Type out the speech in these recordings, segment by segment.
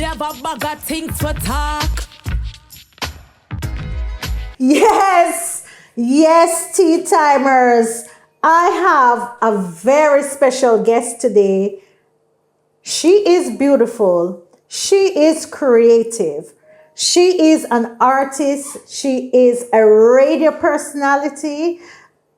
Me have a bag of things for talk. Yes, yes, tea timers. I have a very special guest today. She is beautiful. She is creative. She is an artist. She is a radio personality.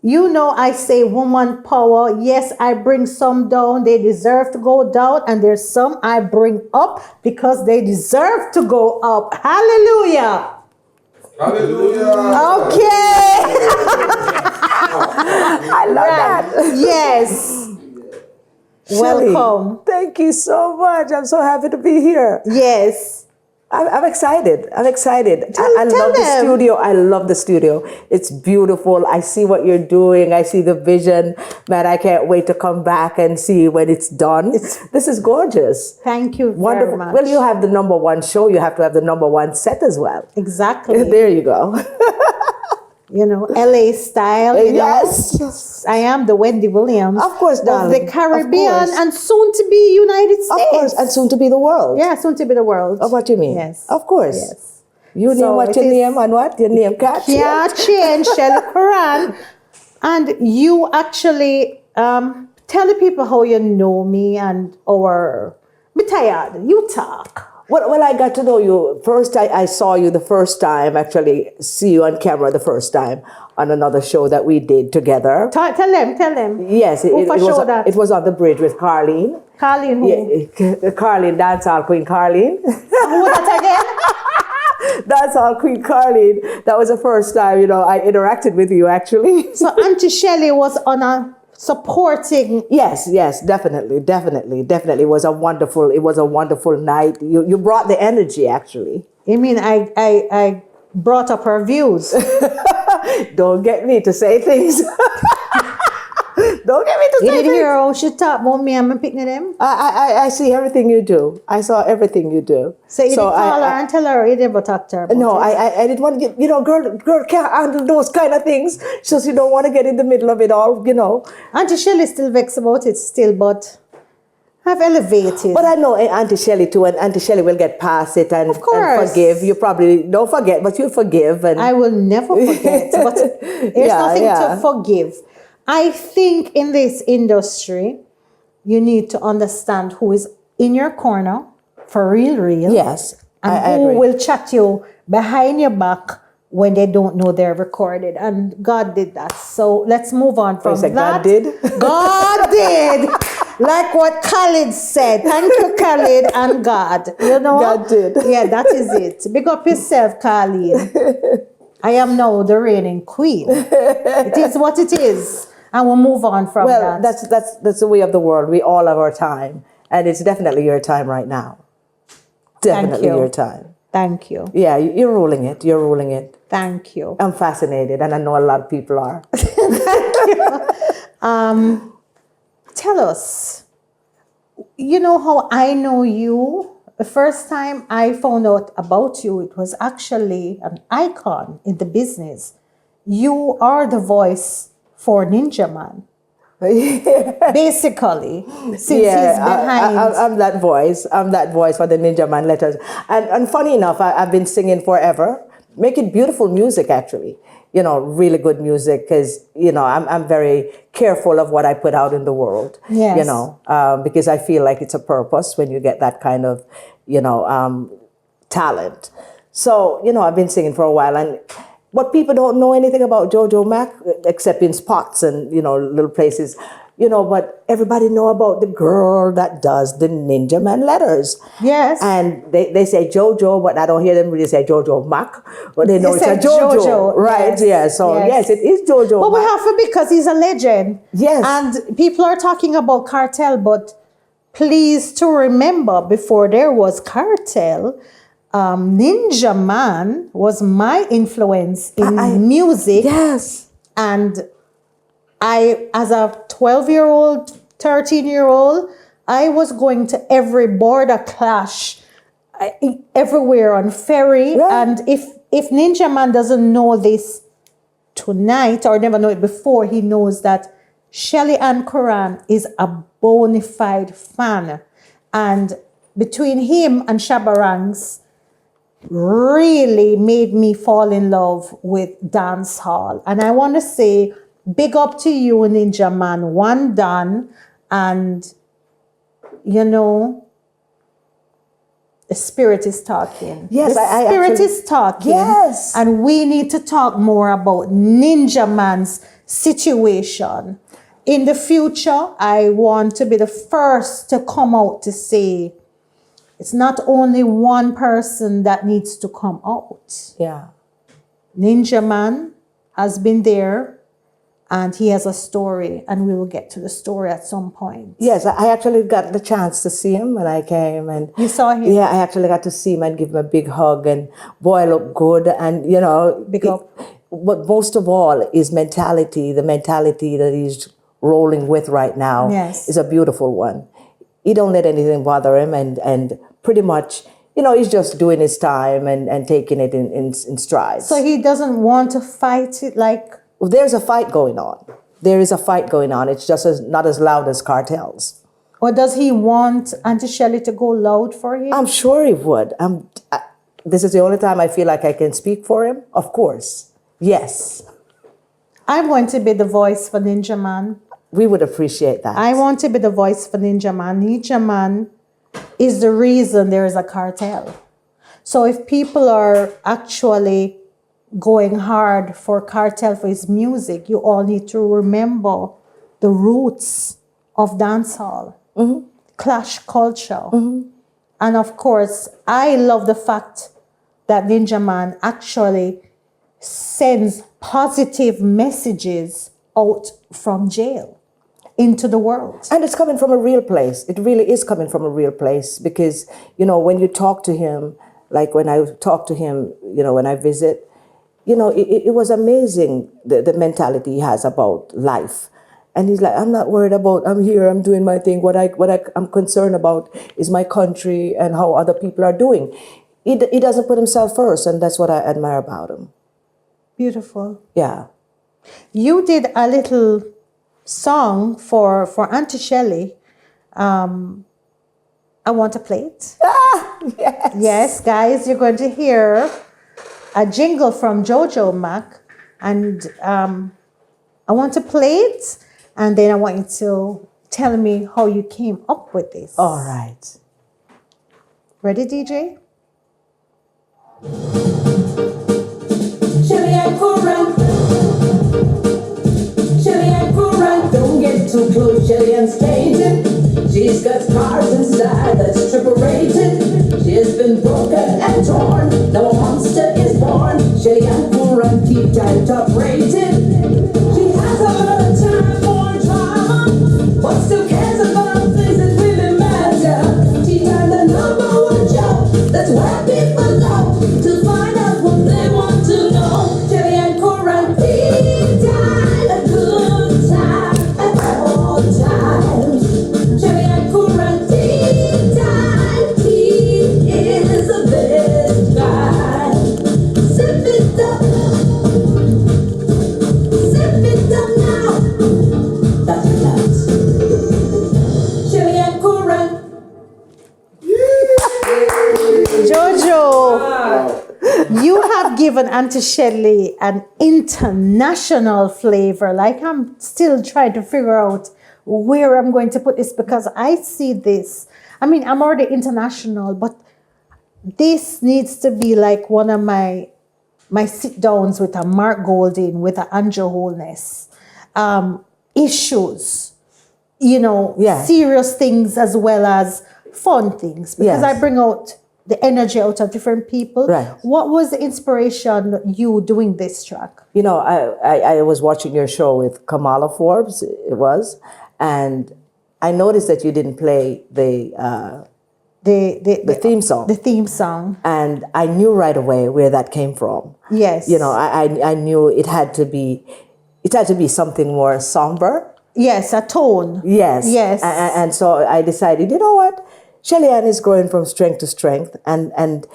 You know, I say woman power. Yes, I bring some down. They deserve to go down. And there's some I bring up because they deserve to go up. Hallelujah. Hallelujah. Okay. I love that. Yes. Shelly, Welcome. thank you so much. I'm so happy to be here. Yes. I'm excited. I'm excited. I tell love the them. studio. I love the studio. It's beautiful. I see what you're doing. I see the vision. Man, I can't wait to come back and see when it's done. This is gorgeous. Thank you Wonderful. very much. Well, you have the number one show. You have to have the number one set as well. Exactly. There you go. You know, LA style. You Yes. know? I am the Wendy Williams. Of course, darling. Of the Caribbean Of course. and soon to be United States. Of course, and soon to be the world. Yeah, soon to be the world. Oh, what you mean? Yes. Of course. Yes. You name So what it your is- name and what? Your name can't change. Yeah, change, Shelly Quran. And you actually tell the people how you know me and our... Me tired. You talk. Well, I got to know you. First, I saw you the first time, actually, see you on camera the first time on another show that we did together. Tell them. Yes, Who for sure that? it was on the bridge with Carlene. Carlene who? Yeah, Carlene, dancehall queen Carlene. Who that again? Dancehall queen Carlene. That was the first time, I interacted with you, actually. So Auntie Shelly was on a supporting. Yes, definitely. It was a wonderful night. You brought the energy, actually. I mean, I brought up her views. Don't get me to say things. Don't get me to You say didn't things. hear how she talk about me and my picking them? I see everything you do. I saw everything you do. So you didn't call her and tell her you never talked to her about No, it? I didn't want to get, girl can't handle those kind of things. So you don't want to get in the middle of it all, Auntie Shelly still vexed about it still, but I've elevated. But I know Auntie Shelly too, and Auntie Shelly will get past it and forgive. You probably don't forget, but you'll forgive. And I will never forget, but there's nothing to forgive. I think in this industry, you need to understand who is in your corner for real. Yes, And I who agree. will chat you behind your back when they don't know they're recorded. And God did that. So let's move on from Praise that. God did? God did. Like what Khalid said. Thank you, Khalid and God. God did. Yeah, that is it. Big up yourself, Khalid. I am now the reigning queen. It is what it is. And we'll move on from that. That's the way of the world. We all have our time. And it's definitely your time right now. Definitely you. your time. Thank you. Yeah, you're ruling it. You're ruling it. Thank you. I'm fascinated, and I know a lot of people are. Tell us, you know how I know you? The first time I found out about you, it was actually an icon in the business. You are the voice for Ninja Man. Basically, since he's behind. I'm that voice. I'm that voice for the Ninja Man letters. And funny enough, I've been singing forever, making beautiful music, actually. Really good music, because, I'm very careful of what I put out in the world. Yes. Because I feel like it's a purpose when you get that kind of, talent. So, I've been singing for a while, and what people don't know anything about Jojo Mac, except in spots and, little places, but everybody know about the girl that does the Ninja Man letters. Yes. And they say Jojo, but I don't hear them really say Jojo Mac, but they know They it's a say Jojo. Jojo, Right, yes. yeah. So, yes, it is Jojo But we Mac. have to, because he's a legend. Yes. And people are talking about cartel, but please to remember, before there was cartel, Ninja Man was my influence in music. Yes. And I, as a 12-year-old, 13-year-old, I was going to every border clash, everywhere on ferry. Right. And if Ninja Man doesn't know this tonight, or never know it before, he knows that Shelly Ann Quran is a bona fide fan. And between him and Shabarangs really made me fall in love with dance hall. And I want to say big up to you, Ninja Man. One done. And, you know, the spirit is talking. Yes, the spirit is talking. Yes. And we need to talk more about Ninja Man's situation. In the future, I want to be the first to come out to say, it's not only one person that needs to come out. Yeah. Ninja Man has been there and he has a story, and we will get to the story at some point. Yes, I actually got the chance to see him when I came, and You saw him? Yeah, I actually got to see him and give him a big hug, and boy, look good, and you know, Big up. But most of all is mentality. The mentality that he's rolling with right now Yes. is a beautiful one. He don't let anything bother him, and pretty much, you know, he's just doing his time and taking it in strides. So he doesn't want to fight it like... Well, there's a fight going on. There is a fight going on. It's just not as loud as cartels. Or does he want Auntie Shelly to go loud for him? I'm sure he would. This is the only time I feel like I can speak for him. Of course. Yes. I'm going to be the voice for Ninja Man. We would appreciate that. I want to be the voice for Ninja Man. Ninja Man is the reason there is a cartel. So if people are actually going hard for cartel for his music, you all need to remember the roots of dancehall, clash culture. And of course, I love the fact that Ninja Man actually sends positive messages out from jail into the world. And it's coming from a real place. It really is coming from a real place because, you know, when you talk to him, like when I talk to him, you know, when I visit, you know, it was amazing, the mentality he has about life. And he's like, I'm not worried about, I'm here, I'm doing my thing. What I'm concerned about is my country and how other people are doing. He doesn't put himself first, and that's what I admire about him. Beautiful. Yeah. You did a little song for Auntie Shelly. I want to play it. Yes. Yes, guys, you're going to hear a jingle from Jojo Mac, and I want to play it, and then I want you to tell me how you came up with this. All right. Ready, DJ? Shelly and Current. Shelly and Current. Don't get too close, Shelly and skating. She's got scars inside that's triple rated. She's been broken and torn. Now a monster is born. Shelly and Current keep tight top rated. She has a lot of time for drama, but still cares about things that really matter. She turned the #1 show. That's where people go to find out what they want to know. Shelly and Current, tea time, a good time at all times. Shelly and Current, tea time, tea is the best kind. Sip it up now. That's relax. Shelly and Current. Jojo, you have given Auntie Shelly an international flavor. Like, I'm still trying to figure out where I'm going to put this because I see this. I mean, I'm already international, but this needs to be like one of my sit downs with a Mark Golding, with a Andrew Holness. Issues, you know, Yeah. serious things as well as fun things, because Yes. I bring out the energy out of different people. Right. What was the inspiration you doing this track? You know, I was watching your show with Kamala Forbes, it was, and I noticed that you didn't play the theme song. The theme song. And I knew right away where that came from. Yes. You know, I knew it had to be something more somber. Yes, a tone. Yes. Yes. And so I decided, you know what? Shelly Ann is growing from strength to strength. And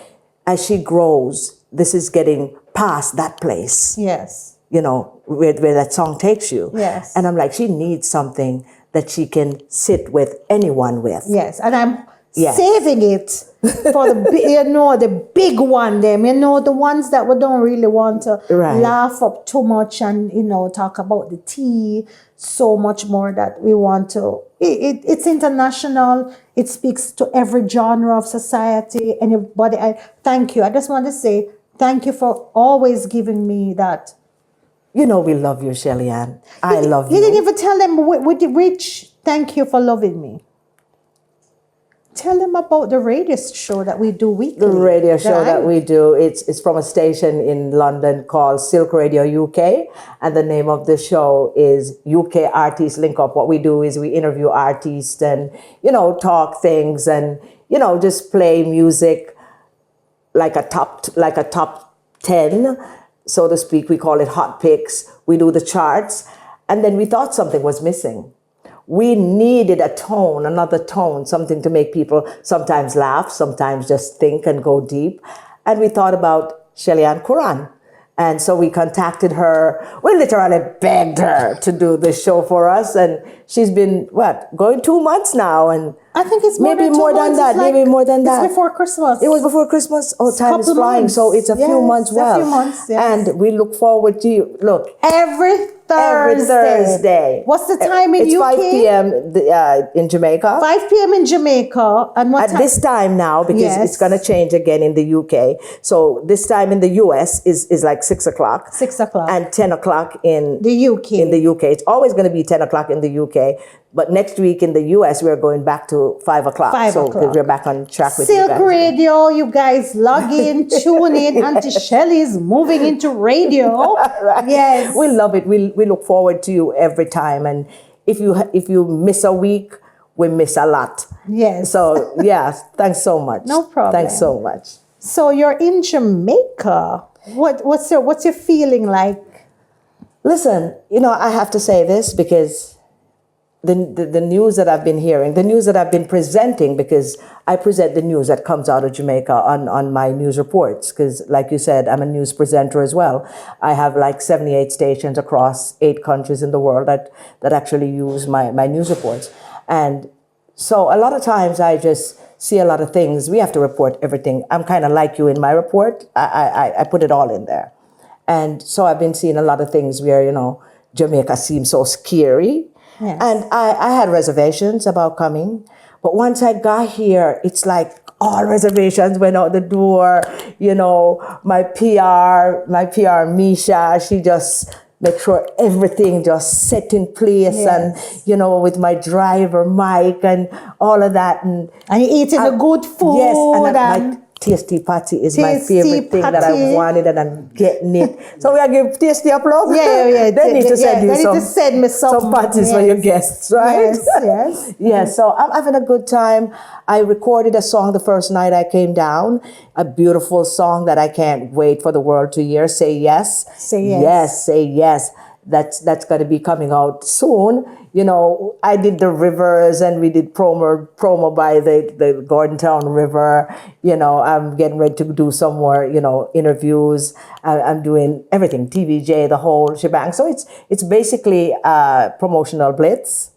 as she grows, this is getting past that place, Yes. you know, where that song takes you. Yes. And I'm like, she needs something that she can sit with anyone with. Yes. And I'm Yes. saving it for the big one, them, the ones that we don't really want to Right. laugh up too much and, talk about the tea so much more that we want to. It's international. It speaks to every genre of society. Anybody, I thank you. I just want to say thank you for always giving me that. We love you, Shelly Ann. I love you. You didn't even tell them which thank you for loving me. Tell them about the radio show that we do weekly. The radio show that we do, it's from a station in London called Silk Radio UK, and the name of the show is UK Artists Link Up. What we do is we interview artists and, talk things and, just play music like a top 10, so to speak. We call it Hot Picks. We do the charts, and then we thought something was missing. We needed a tone, another tone, something to make people sometimes laugh, sometimes just think and go deep. And we thought about Shelly Ann Quran. And so we contacted her. We literally begged her to do this show for us. And she's been, going 2 months now. And I think it's maybe more than that. Maybe more than that. It's before Christmas. It was before Christmas. Oh, time is flying. Months. So it's a few months. A few months, yes. And we look forward to you. Look. Every Thursday. What's the time in it's UK? It's 5 p.m. In Jamaica. 5 p.m. in Jamaica. And what At time? this time now, because it's going to change again in the UK. So this time in the US is like 6 o'clock. 6 o'clock. And 10 o'clock in the UK. In the UK. It's always going to be 10 o'clock in the UK. But next week in the US, we're going back to 5 o'clock. 5 so o'clock. We're back on track with you Silk guys. Radio, you guys log in, tune in. Auntie Shelly's moving into radio. Right. Yes. We love it. We look forward to you every time. And if you miss a week, we miss a lot. Yes. So, thanks so much. No problem. Thanks so much. So you're in Jamaica. What's your feeling like? Listen, I have to say this because the news that I've been hearing, the news that I've been presenting, because I present the news that comes out of Jamaica on my news reports, because like you said, I'm a news presenter as well. I have like 78 stations across 8 countries in the world that actually use my news reports. And so a lot of times I just see a lot of things. We have to report everything. I'm kind of like you in my report. I put it all in there. And so I've been seeing a lot of things where, Jamaica seems so scary. Yes. And I had reservations about coming. But once I got here, it's like all reservations went out the door. My PR, Misha, she just make sure everything just set in place. Yes. And, with my driver, Mike, and all of that. And you're eating the good food. Yes, and my tasty patty is my favorite thing that I wanted, and I'm getting it. So we are giving tasty a plug. Yeah. They need to send you they need to send me some patties for your guests, right? Yes. Yes. So I'm having a good time. I recorded a song the first night I came down, a beautiful song that I can't wait for the world to hear. Say yes. Say yes. Yes, say yes. That's going to be coming out soon. I did the rivers and we did promo by the Gordontown River. I'm getting ready to do some more, interviews. I'm doing everything, TVJ, the whole shebang. So it's basically a promotional blitz.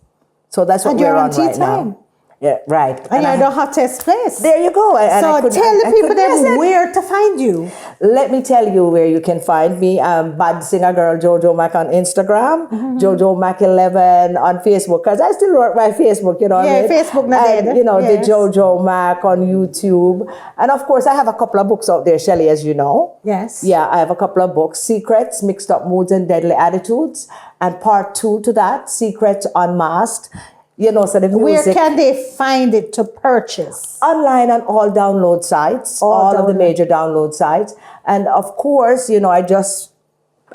So that's what we're on right now. Yeah, right. And you're the hottest place. There you go. So tell the people then where to find you. Let me tell you where you can find me. Bad Singer Girl Jojo Mac on Instagram, Jojo Mac 11 on Facebook, because I still work my Facebook, Facebook not dead. The Jojo Mac on YouTube. And of course, I have a couple of books out there, Shelly, as you know. Yes. Yeah, I have a couple of books, Secrets, Mixed Up Moods and Deadly Attitudes. And part 2 to that, Secrets Unmasked. So the music. Where can they find it to purchase? Online on all download sites, all of the major download sites. And of course, I just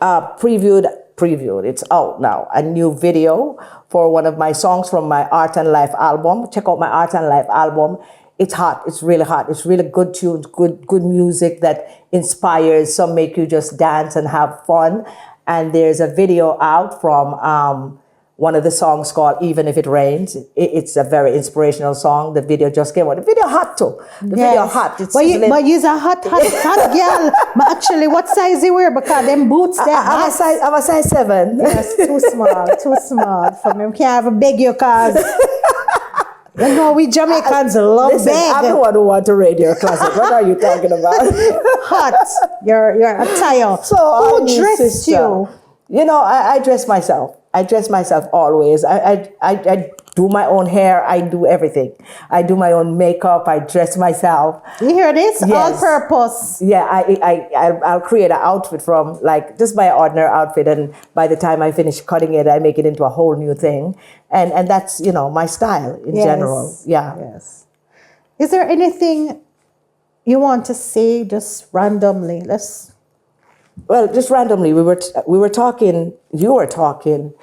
previewed, it's out now, a new video for one of my songs from my Art and Life album. Check out my Art and Life album. It's hot. It's really hot. It's really good tunes, good music that inspires. Some make you just dance and have fun. And there's a video out from one of the songs called Even If It Rains. It's a very inspirational song. The video just came out. The video hot too. The video hot. It's but you're a hot girl. But actually, what size you wear? Because them boots, I'm a size 7. Yes, too small for me. I can't have a beg your cause. You know, we Jamaicans love Listen, I'm the beg. one who want to raid your closet. What are you talking about? Hot. Your attire. So, Who I mean, dressed sister, you? You know, I dress myself. I dress myself always. I do my own hair. I do everything. I do my own makeup. I dress myself. You hear this? All Yes. purpose. Yeah, I'll create an outfit from like just my ordinary outfit, and by the time I finish cutting it, I make it into a whole new thing, and that's my style in general. Yeah. Yes. Is there anything you want to say just randomly? Well, just randomly, we were talking. You were talking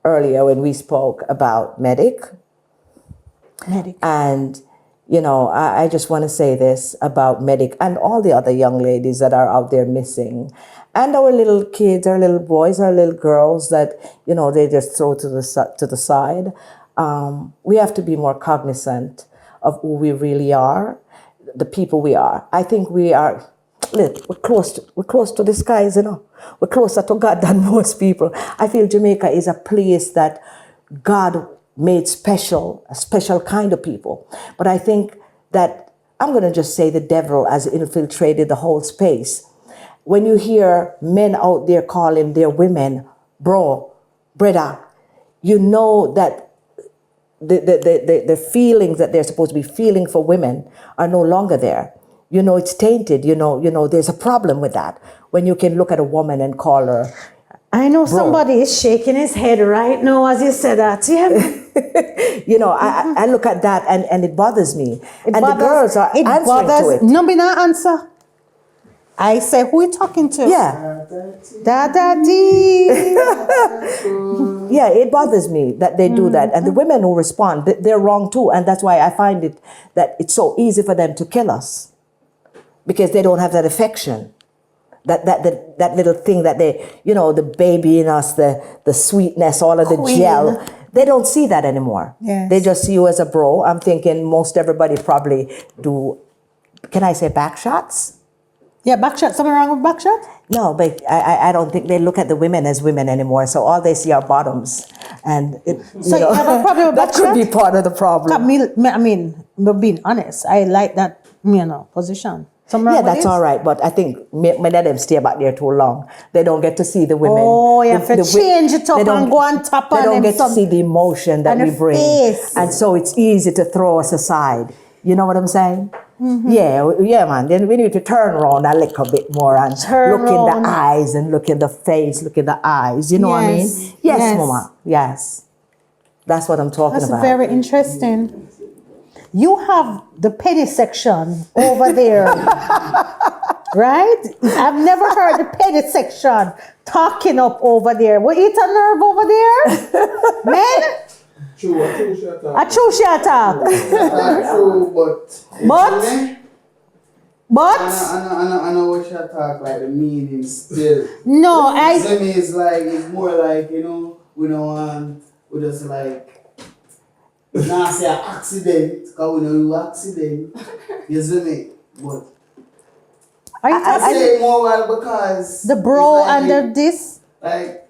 earlier when we spoke about medic. And, I just want to say this about Medic and all the other young ladies that are out there missing. And our little kids, our little boys, our little girls that, they just throw to the side. We have to be more cognizant of who we really are, the people we are. I think we are, we're close to the skies, We're closer to God than most people. I feel Jamaica is a place that God made special, a special kind of people. But I think that, I'm going to just say the devil has infiltrated the whole space. When you hear men out there calling their women, brother, you know that the feelings that they're supposed to be feeling for women are no longer there. It's tainted, there's a problem with that. When you can look at a woman and call her, I know somebody is shaking his head right now as you said that. Yeah. I look at that and it bothers me. The girls are answering to it. No, me not answer. I say, who you talking to? Yeah. Da-da-dee. Yeah, it bothers me that they do that. And the women who respond, they're wrong too. And that's why I find it that it's so easy for them to kill us. Because they don't have that affection. That little thing that they, the baby in us, the sweetness, all of the gel. They don't see that anymore. Yes. They just see you as a bro. I'm thinking most everybody probably do, can I say back shots? Yeah, back shot. Something wrong with back shot? No, but I don't think they look at the women as women anymore. So all they see are bottoms. And You have a problem with that back could shot? be part of the problem. Being honest, I like that, position. Yeah, that's all right. But I think me let them stay back there too long. They don't get to see the women. Oh, you have to change it up and go on top They on don't them get to see the emotion that and we the bring. face. And so it's easy to throw us aside. You know what I'm saying? Mm-hmm. Yeah, man. Then we need to turn around a little bit more and Turn look in around. the eyes and look in the face, look in the eyes. You know what I mean? Yes. Yes, Yes. Mama. Yes. That's what I'm talking That's about. very interesting. You have the penny section over there. Right? I've never heard the penny section talking up over there. We eat a nerve over there? Man? True, a true shut up. A true shut up. Not true, but. But? I know what you talk like the meaning still. No, To me, it's more like, we don't want, we just like, not say an accident, because we know you accident. You see me? But Are you I talking say it more well because the bro it's like and the this? like,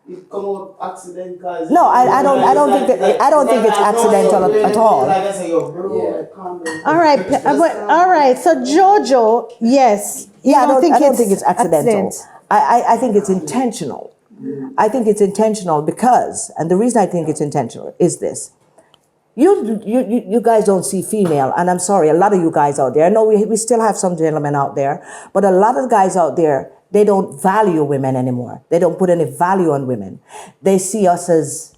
it come out accident because No, I don't think it's accidental at all. Like I say, yo, bro, like, calm down. All right, all right. So Jojo, yes. I don't think it's accidental. I think it's intentional. I think it's intentional because, and the reason I think it's intentional is this. You guys don't see female, and I'm sorry, a lot of you guys out there, I know we still have some gentlemen out there, but a lot of guys out there, they don't value women anymore. They don't put any value on women. They see us as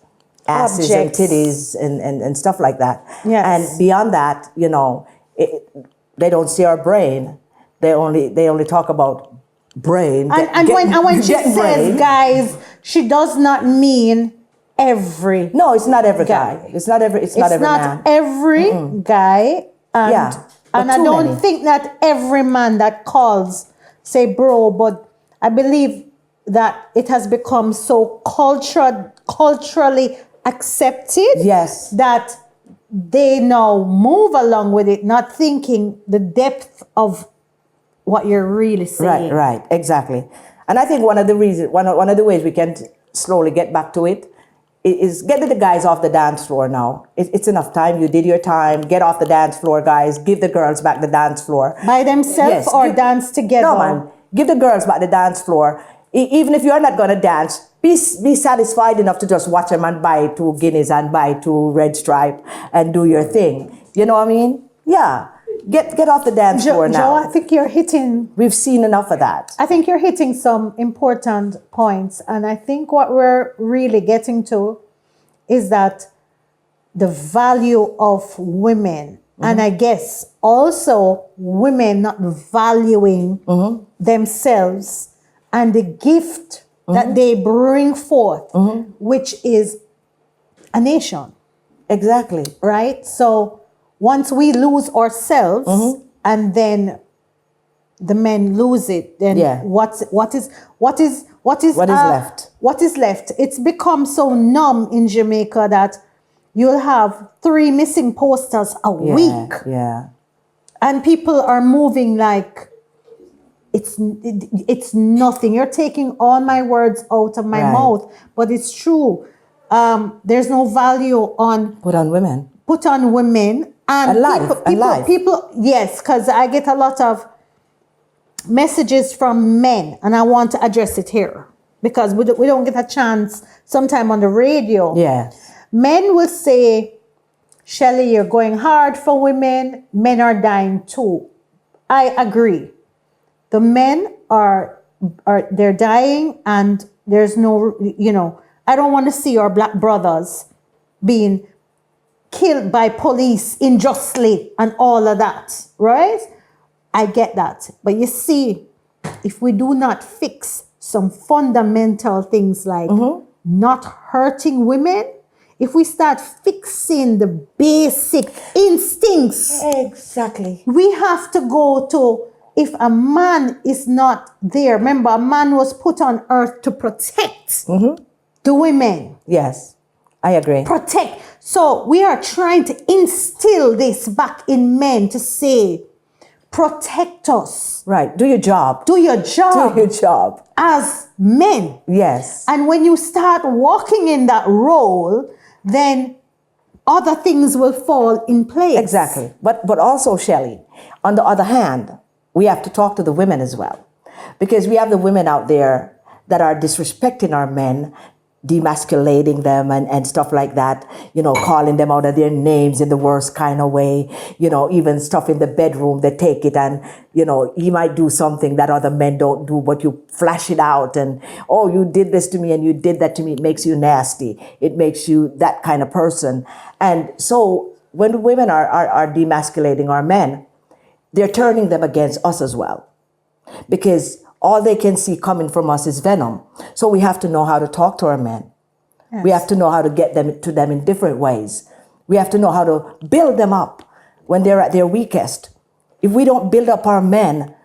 asses Objects. and titties and stuff like that. Yes. And beyond that, they don't see our brain. They only talk about brain. And when she getting says brain. guys, she does not mean every. No, it's not every guy. It's not every man. Every guy. And, Yeah, but and I too don't many. think that every man that calls say bro, but I believe that it has become so culturally accepted. Yes. That they now move along with it, not thinking the depth of what you're really saying. Right, exactly. And I think one of the ways we can slowly get back to it is get the guys off the dance floor now. It's enough time. You did your time. Get off the dance floor, guys. Give the girls back the dance floor. By themselves or dance together? No, man. Give the girls back the dance floor. Even if you're not going to dance, be satisfied enough to just watch them and buy 2 guineas and buy 2 red stripe and do your thing. You know what I mean? Yeah. Get off the dance floor now. Joe, I think you're hitting... We've seen enough of that. I think you're hitting some important points. And I think what we're really getting to is that the value of women, and I guess also women not valuing themselves and the gift that they bring forth, which is a nation. Exactly. Right? So once we lose ourselves and then the men lose it, then what is left? What is left? It's become so numb in Jamaica that you'll have 3 missing posters a week. Yeah. And people are moving like it's nothing. You're taking all my words out of my mouth, but it's true. There's no value on put on women and life. People, yes, because I get a lot of messages from men, and I want to address it here because we don't get a chance sometime on the radio. Yeah. Men will say, Shelly, you're going hard for women. Men are dying too. I agree. The men they're dying, and there's no, I don't want to see our black brothers being killed by police unjustly and all of that, right? I get that. But you see, if we do not fix some fundamental things like not hurting women, if we start fixing the basic instincts, Exactly. we have to go to, if a man is not there, remember, a man was put on earth to protect the women. Yes, I agree. Protect. So we are trying to instill this back in men to say, protect us. Right. Do your job. Do your job. Do your job. As men. Yes. And when you start walking in that role, then other things will fall in place. Exactly. But also, Shelly, on the other hand, we have to talk to the women as well. Because we have the women out there that are disrespecting our men, demasculating them and stuff like that, calling them out of their names in the worst kind of way, even stuff in the bedroom, they take it and, you might do something that other men don't do, but you flash it out and, oh, you did this to me and you did that to me. It makes you nasty. It makes you that kind of person. And so when women are demasculating our men, they're turning them against us as well. Because all they can see coming from us is venom. So we have to know how to talk to our men. Yes. We have to know how to get them to them in different ways. We have to know how to build them up when they're at their weakest. If we don't build up our men,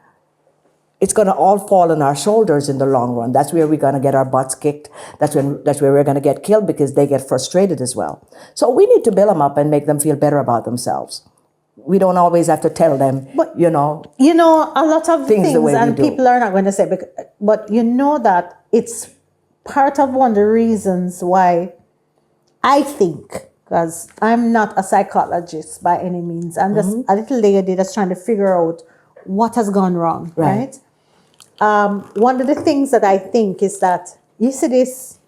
it's going to all fall on our shoulders in the long run. That's where we're going to get our butts kicked. That's where we're going to get killed because they get frustrated as well. So we need to build them up and make them feel better about themselves. We don't always have to tell them, but, a lot of things and people are not going to say, but that it's part of one of the reasons why I think, because I'm not a psychologist by any means, I'm just a little lady that's trying to figure out what has gone wrong, right? One of the things that I think is that, you see this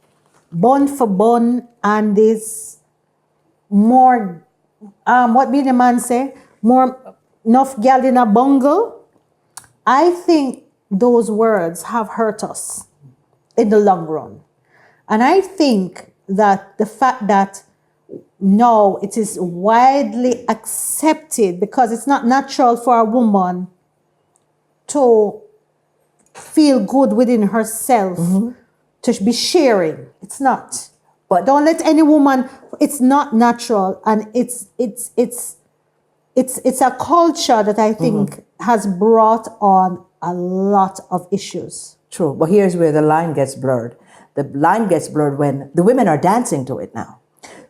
bun for bun and this more, what did the man say? More enough gal in a bungle. I think those words have hurt us in the long run. And I think that the fact that now it is widely accepted because it's not natural for a woman to feel good within herself to be sharing. It's not. But don't let any woman, it's not natural, and it's a culture that I think has brought on a lot of issues. True, but here's where the line gets blurred. The line gets blurred when the women are dancing to it now.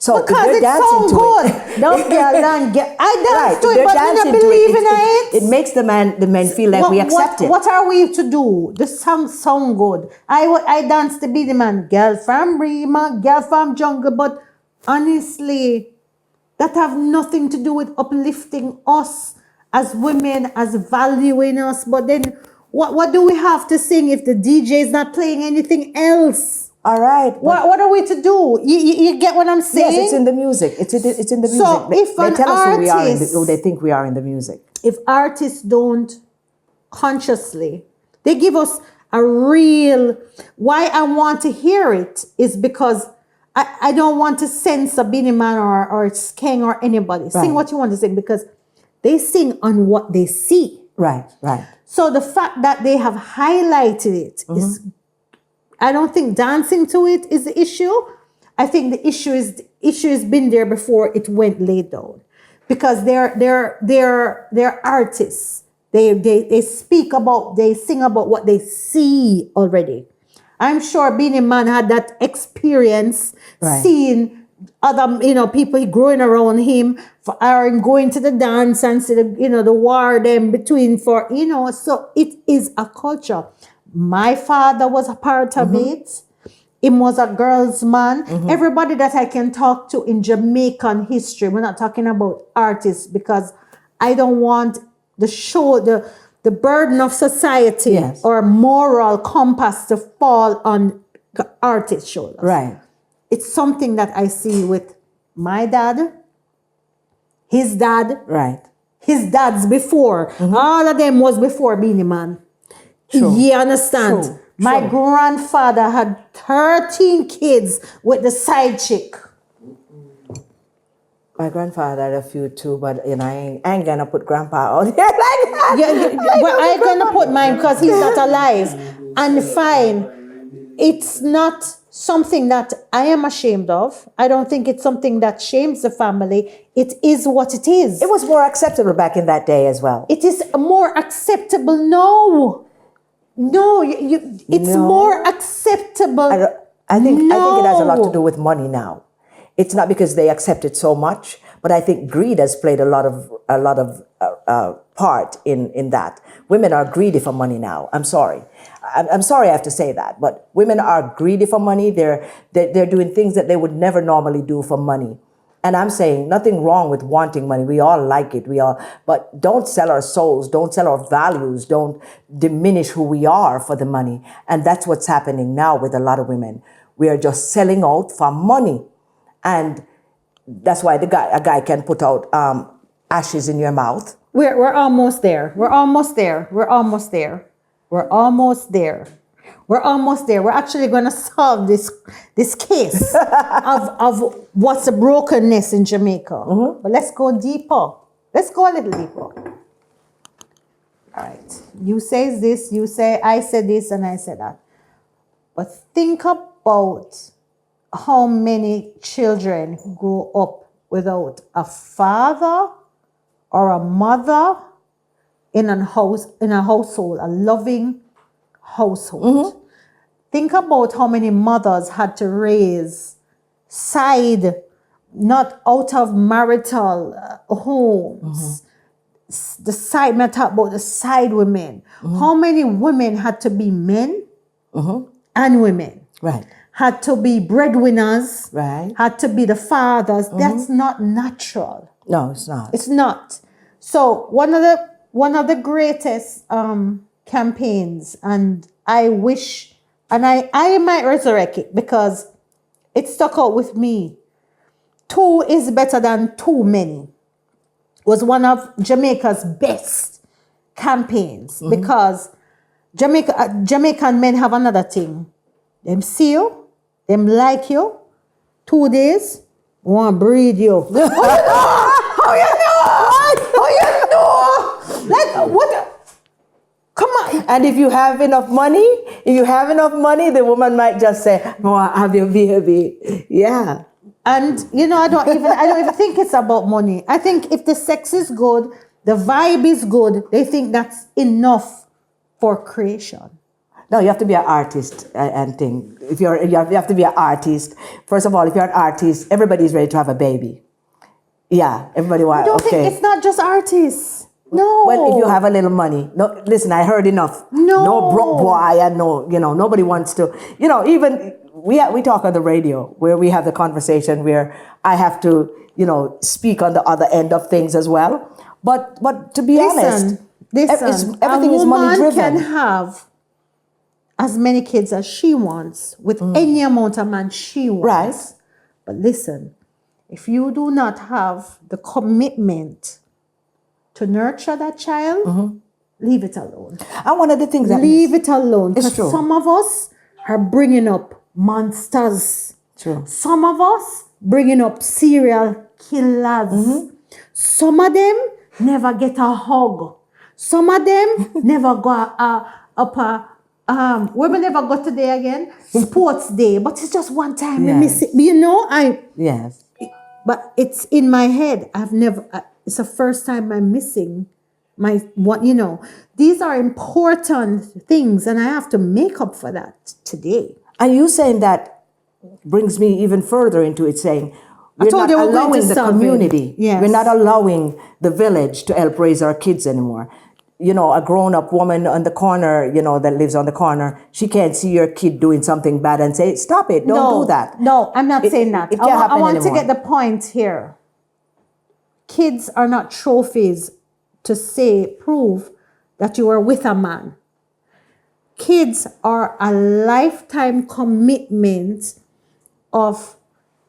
So if Because they're it dancing sounds to good. it, Don't get I dance right, to if it, they're but I dancing don't to believe in it, it. it makes the men feel like we accept it. What are we to do? The song sound good. I dance to be the man. Girl from Rima, girl from jungle. But honestly, that have nothing to do with uplifting us as women, as valuing us. But then what do we have to sing if the DJ is not playing anything else? All right. What are we to do? You get what I'm saying? Yes, it's in the music. It's in the music. So if they an tell us who we are, artist- who they think we are in the music. If artists don't consciously, they give us a real, why I want to hear it is because I don't want to censor Beenie Man or Skeng or anybody. Sing Right. what you want to sing because they sing on what they see. Right. So the fact that they have highlighted it is, I don't think dancing to it is the issue. I think the issue has been there before it went laid down, because they're artists. They speak about, they sing about what they see already. I'm sure Beenie Man had that experience, Right. seeing other people growing around him or going to the dance and see the war them between so it is a culture. My father was a part of it. Him was a girl's man. Everybody that I can talk to in Jamaican history, we're not talking about artists, because I don't want the burden of society Yes. or moral compass to fall on artist shoulders. Right. It's something that I see with my dad, his dad, Right. his dads before. All of them was before Beenie Man. True. You understand? True. My True. grandfather had 13 kids with the side chick. My grandfather had a few too, but I ain't gonna put grandpa out here like that. Well, I'm gonna put mine because he's not alive. And fine, it's not something that I am ashamed of. I don't think it's something that shames the family. It is what it is. It was more acceptable back in that day as well. It is more acceptable. No, it's No. more acceptable. I think it has a lot to No. do with money now. It's not because they accept it so much, but I think greed has played a lot of part in that. Women are greedy for money now. I'm sorry. I'm sorry I have to say that, but women are greedy for money. They're doing things that they would never normally do for money. And I'm saying nothing wrong with wanting money. We all like it. But don't sell our souls. Don't sell our values. Don't diminish who we are for the money. And that's what's happening now with a lot of women. We are just selling out for money. And that's why a guy can put out ashes in your mouth. We're almost there. We're almost there. We're almost there. We're almost there. We're almost there. We're actually going to solve this case of what's the brokenness in Jamaica. But let's go deeper. Let's go a little deeper. All right. You say this, I said this, and I said that. But think about how many children grow up without a father or a mother in a household, a loving household. Think about how many mothers had to raise not out of marital homes. The side, I talk about the side women. How many women had to be men and women? Right. Had to be breadwinners. Right. Had to be the fathers. That's not natural. No, it's not. It's not. So one of the greatest campaigns, and I wish, and I might resurrect it because it stuck out with me. 2 is better than too many was one of Jamaica's best campaigns, because Jamaican men have another thing. Them see you, them like you. 2 days, want to breed you. How you know? Like what? Come on. And if you have enough money, the woman might just say, "Oh, I have your baby." Yeah. And I don't even think it's about money. I think if the sex is good, the vibe is good, they think that's enough for creation. No, you have to be an artist and thing. If you have to be an artist. First of all, if you're an artist, everybody's ready to have a baby. Yeah, everybody I wants. don't think it's not just artists. No. Well, if you have a little money, no. Listen, I heard enough. No. broke boy, and no, nobody wants to. Even we talk on the radio where we have the conversation where I have to, speak on the other end of things as well. But to be honest, everything is money driven. A woman can have as many kids as she wants with any amount of man she wants. Right. But listen, if you do not have the commitment to nurture that child, leave it alone. And one of the things that leave it alone. It's Because true. some of us are bringing up monsters. True. Some of us bringing up serial killers. Some of them never get a hug. Some of them never go up a we will never go today again. Sports day, but it's just one time. We miss it. Yes. But it's in my head. I've never. It's the first time I'm missing These are important things, and I have to make up for that today. And you saying that brings me even further into it, saying we're not allowing the community. Yes. We're not allowing the village to help raise our kids anymore. A grown-up woman on the corner, that lives on the corner, she can't see your kid doing something bad and say, stop it, don't do that. No, I'm not saying that. It can't happen I want anymore. to get the point here. Kids are not trophies to prove that you are with a man. Kids are a lifetime commitment of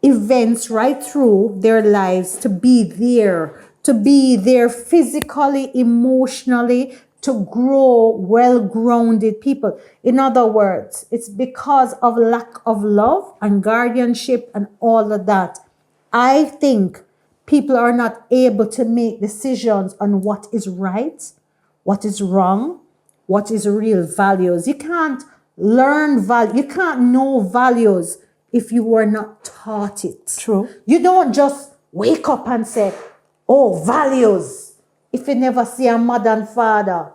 events right through their lives to be there physically, emotionally, to grow well-grounded people. In other words, it's because of lack of love and guardianship and all of that. I think people are not able to make decisions on what is right, what is wrong, what is real values. You can't learn you can't know values if you were not taught it. True. You don't just wake up and say, oh, values. If you never see a mother and father,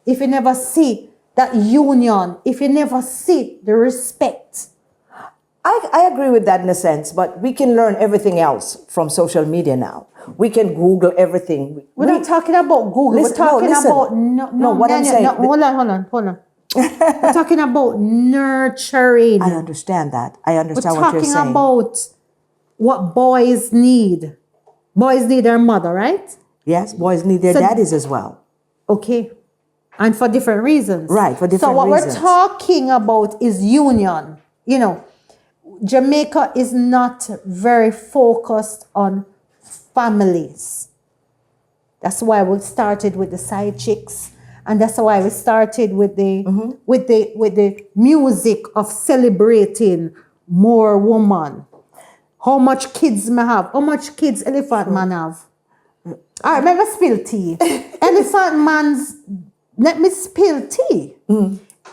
if you never see that union, if you never see the respect. I agree with that in a sense, but we can learn everything else from social media now. We can Google everything. We're not talking about Google. We're talking about... Hold on. We're talking about nurturing. I understand that. I understand We're what you're saying. talking about what boys need. Boys need their mother, right? Yes, boys need their daddies as well. Okay. And for different reasons. Right, for different reasons. So what reasons. we're talking about is union. Jamaica is not very focused on families. That's why we started with the side chicks. And that's why we started with the music of celebrating more woman. How much kids may have? How much kids Elephant Man have? All right, let me spill tea. Elephant Man's... Let me spill tea.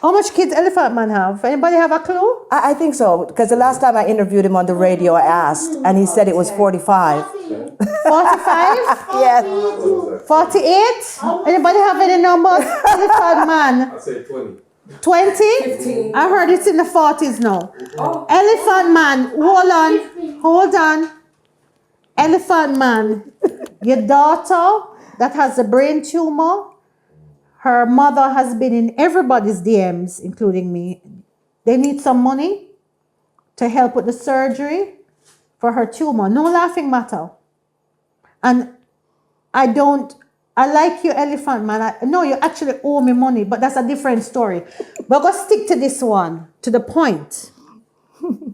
How much kids Elephant Man have? Anybody have a clue? I think so, because the last time I interviewed him on the radio, I asked, and he said it was 45. 45? Yes. 48? Anybody have any numbers? Elephant Man. I say 20. 20? I heard it's in the 40s now. Elephant Man, hold on. Elephant Man, your daughter that has a brain tumor, her mother has been in everybody's DMs, including me. They need some money to help with the surgery for her tumor. No laughing matter. And I like you, Elephant Man. No, you actually owe me money, but that's a different story. But go stick to this one, to the point.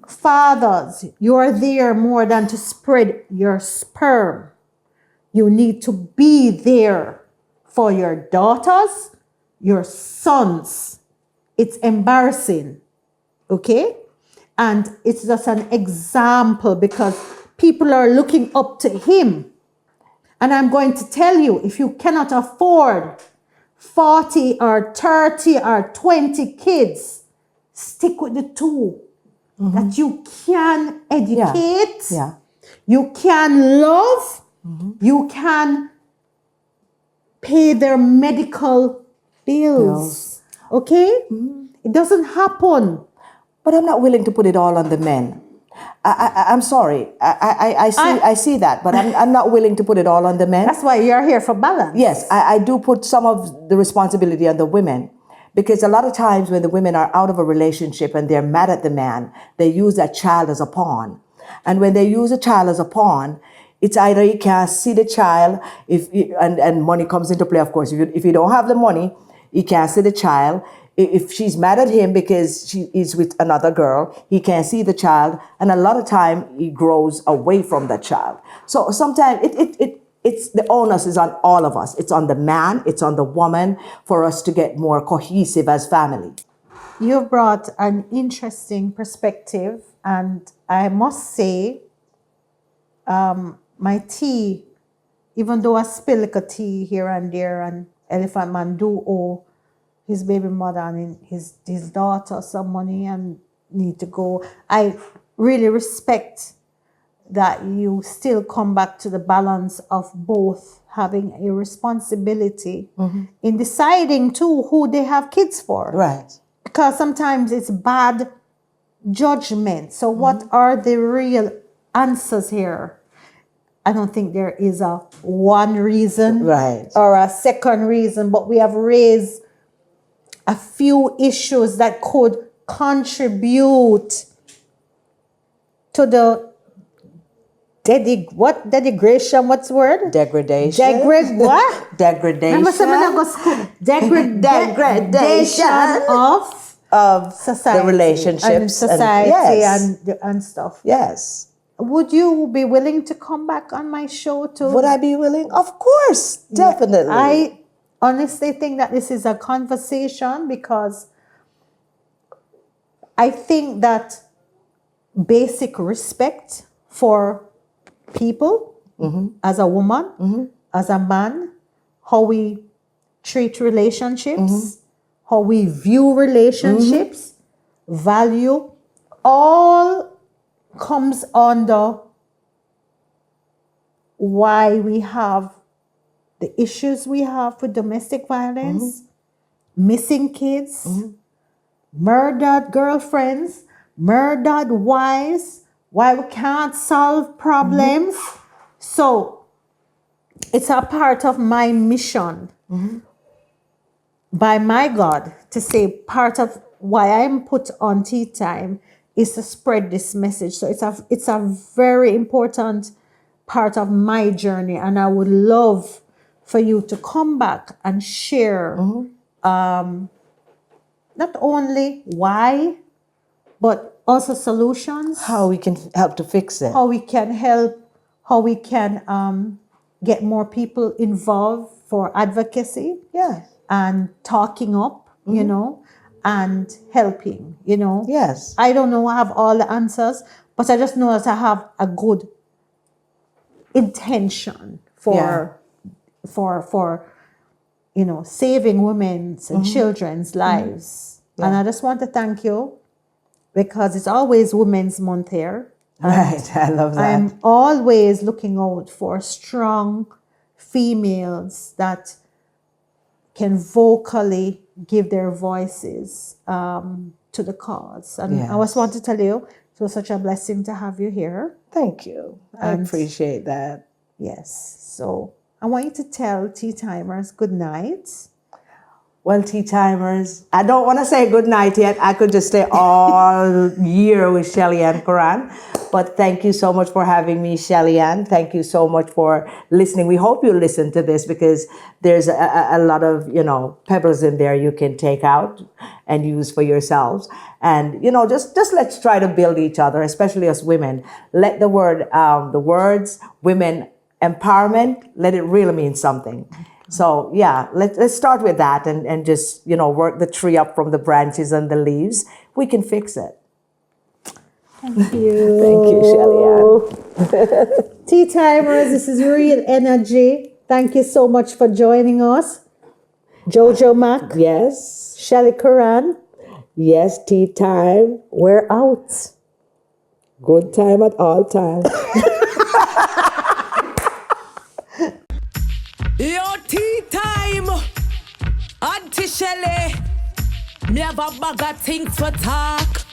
Fathers, you are there more than to spread your sperm. You need to be there for your daughters, your sons. It's embarrassing, okay? And it's just an example because people are looking up to him. And I'm going to tell you, if you cannot afford 40 or 30 or 20 kids, stick with the two that you can educate, you can love, you can pay their medical bills. Okay? It doesn't happen. But I'm not willing to put it all on the men. I'm sorry. I see that, but I'm not willing to put it all on the men. That's why you're here for balance. Yes, I do put some of the responsibility on the women. Because a lot of times when the women are out of a relationship and they're mad at the man, they use that child as a pawn. And when they use a child as a pawn, it's either you can't see the child, and money comes into play, of course. If you don't have the money, you can't see the child. If she's mad at him because she is with another girl, he can't see the child. And a lot of time, he grows away from the child. So sometimes it's the onus is on all of us. It's on the man, it's on the woman for us to get more cohesive as family. You've brought an interesting perspective, and I must say, my tea, even though I spill like a tea here and there, and Elephant Man do owe his baby mother and his daughter some money and need to go, I really respect that you still come back to the balance of both having a responsibility in deciding too who they have kids for. Right. Because sometimes it's bad judgment. So what are the real answers here? I don't think there is a one reason or a second reason, but we have raised a few issues that could contribute to the degradation. What's the word? Degradation. What? Degradation. Remember someone that goes school? Degradation of society, the relationships and society and stuff. Yes. Would you be willing to come back on my show too? Would I be willing? Of course, definitely. Yeah, I honestly think that this is a conversation because I think that basic respect for people as a woman, as a man, how we treat relationships, how we view relationships, value, all comes under why we have the issues we have with domestic violence, missing kids, murdered girlfriends, murdered wives, why we can't solve problems. So it's a part of my mission by my God to say part of why I'm put on Tea Time is to spread this message. So it's a very important part of my journey, and I would love for you to come back and share not only why, but also solutions. How we can help to fix it. How we can help, how we can get more people involved for advocacy. Yeah. And talking up, you know, and helping, you know. Yes. I don't know I have all the answers, but I just know that I have a good intention for you know, saving women's and children's lives. Yeah. And I just want to thank you because it's always Women's Month here. Right, I love that. I'm always looking out for strong females that can vocally give their voices to the cause. And I just want to tell you, it was such a blessing to have you here. Thank you. I appreciate that. Yes. So I want you to tell Tea Timers good night. Well, Tea Timers, I don't want to say good night yet. I could just stay all year with Shelly and Karan. But thank you so much for having me, Shelly Ann. Thank you so much for listening. We hope you listen to this because there's a lot of, you know, pebbles in there you can take out and use for yourselves. And, you know, just let's try to build each other, especially us women. Let the words, women empowerment, let it really mean something. So yeah, let's start with that and just, you know, work the tree up from the branches and the leaves. We can fix it. Thank you. Thank you, Shelly Ann. Tea Timers, this is real energy. Thank you so much for joining us. Jojo Mac. Yes. Shelly Karan. Yes, tea time. We're out. Good time at all times. Your tea time, Auntie Shelly. Me have a bag of things for talk.